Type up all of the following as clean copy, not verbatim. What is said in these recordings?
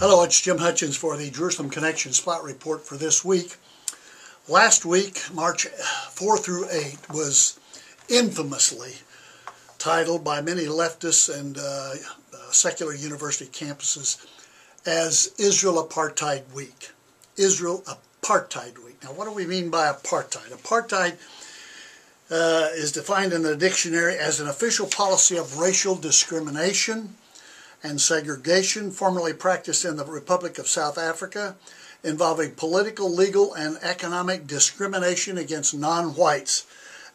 Hello, it's Jim Hutchens for the Jerusalem Connection Spot Report for this week. Last week, March 4 through 8, was infamously titled by many leftists and secular university campuses as Israel Apartheid Week. Israel Apartheid Week. Now, what do we mean by apartheid? Apartheid is defined in the dictionary as an official policy of racial discrimination and segregation formerly practiced in the Republic of South Africa, involving political, legal, and economic discrimination against non-whites,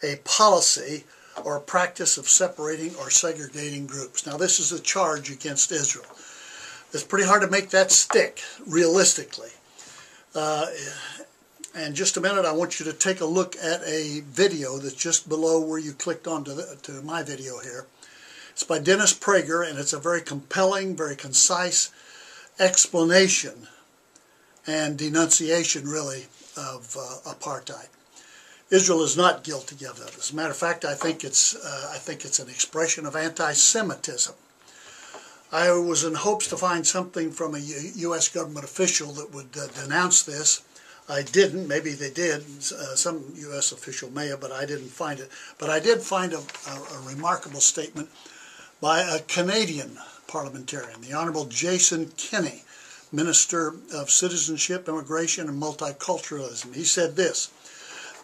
a policy or practice of separating or segregating groups. Now, this is a charge against Israel. It's pretty hard to make that stick, realistically. And just a minute, I want you to take a look at a video that's just below where you clicked on to my video here. It's by Dennis Prager, and it's a very compelling, very concise explanation and denunciation, really, of apartheid. Israel is not guilty of it. As a matter of fact, I think it's an expression of anti-Semitism. I was in hopes to find something from a U.S. government official that would denounce this. I didn't. Maybe they did. Some U.S. official may have, but I didn't find it. But I did find a remarkable statement by a Canadian parliamentarian, the Honorable Kenney, Minister of Citizenship, Immigration, and Multiculturalism. He said this: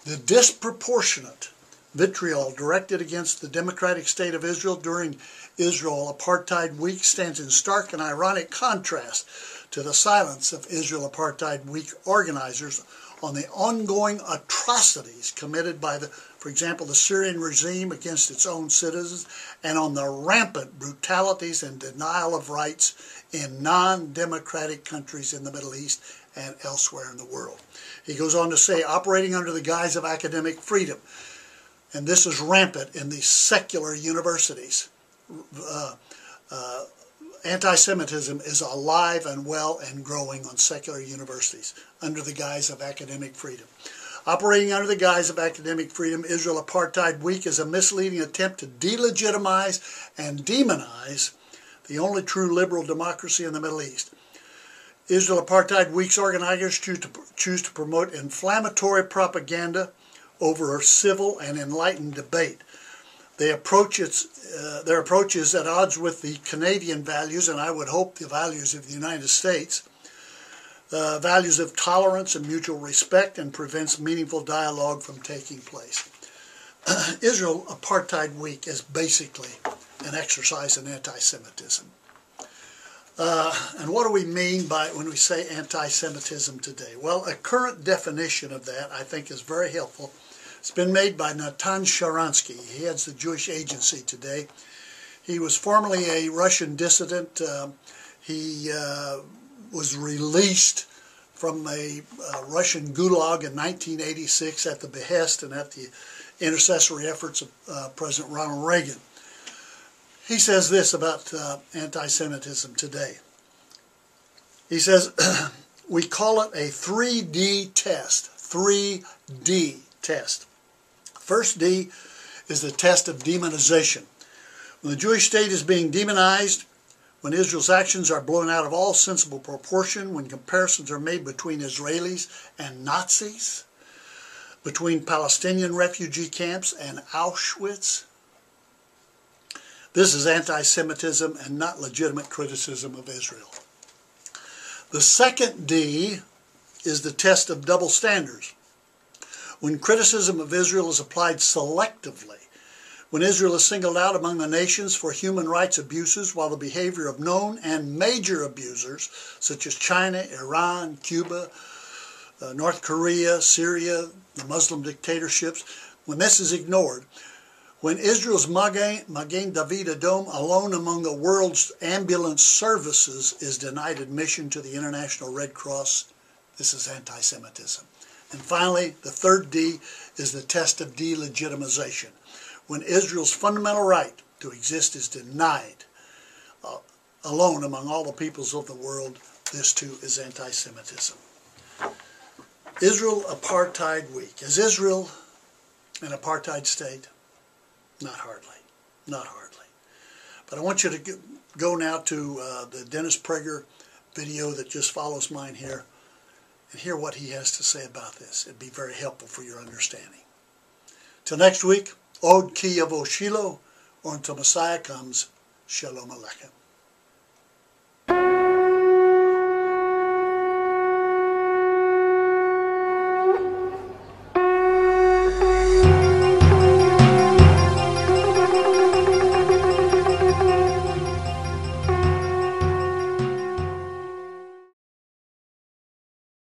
"The disproportionate vitriol directed against the democratic state of Israel during Israel Apartheid Week stands in stark and ironic contrast to the silence of Israel Apartheid Week organizers on the ongoing atrocities committed by for example, the Syrian regime against its own citizens, and on the rampant brutalities and denial of rights in non-democratic countries in the Middle East and elsewhere in the world." He goes on to say, operating under the guise of academic freedom, and this is rampant in the secular universities, anti-Semitism is alive and well and growing on secular universities under the guise of academic freedom. Operating under the guise of academic freedom, Israel Apartheid Week is a misleading attempt to delegitimize and demonize the only true liberal democracy in the Middle East. Israel Apartheid Week's organizers choose to promote inflammatory propaganda over civil and enlightened debate. Their approach is at odds with the Canadian values, and I would hope the values of the United States, values of tolerance and mutual respect, and prevents meaningful dialogue from taking place. Israel Apartheid Week is basically an exercise in anti-Semitism. And what do we mean by when we say anti-Semitism today? Well, a current definition of that, I think, is very helpful. It's been made by Sharansky. He heads the Jewish Agency today. He was formerly a Russian dissident. He was released from a Russian gulag in 1986 at the behest and at the intercessory efforts of President Ronald Reagan. He says this about anti-Semitism today. He says, we call it a 3D test. 3D test. First D is the test of demonization. When the Jewish state is being demonized, when Israel's actions are blown out of all sensible proportion, when comparisons are made between Israelis and Nazis, between Palestinian refugee camps and Auschwitz, this is anti-Semitism and not legitimate criticism of Israel. The second D is the test of double standards. When criticism of Israel is applied selectively, when Israel is singled out among the nations for human rights abuses, while the behavior of known and major abusers, such as China, Iran, Cuba, North Korea, Syria, the Muslim dictatorships, when this is ignored, when Israel's Magen David Adom, alone among the world's ambulance services, is denied admission to the International Red Cross, this is anti-Semitism. And finally, the third D is the test of delegitimization. When Israel's fundamental right to exist is denied alone among all the peoples of the world, this too is anti-Semitism. Israel Apartheid Week. Is Israel an apartheid state? Not hardly. Not hardly. But I want you to go now to the Dennis Prager video that just follows mine here and hear what he has to say about this. It'd be very helpful for your understanding. Till next week, Od Ki Yavo Shiloh, or until Messiah comes, Shalom Aleichem.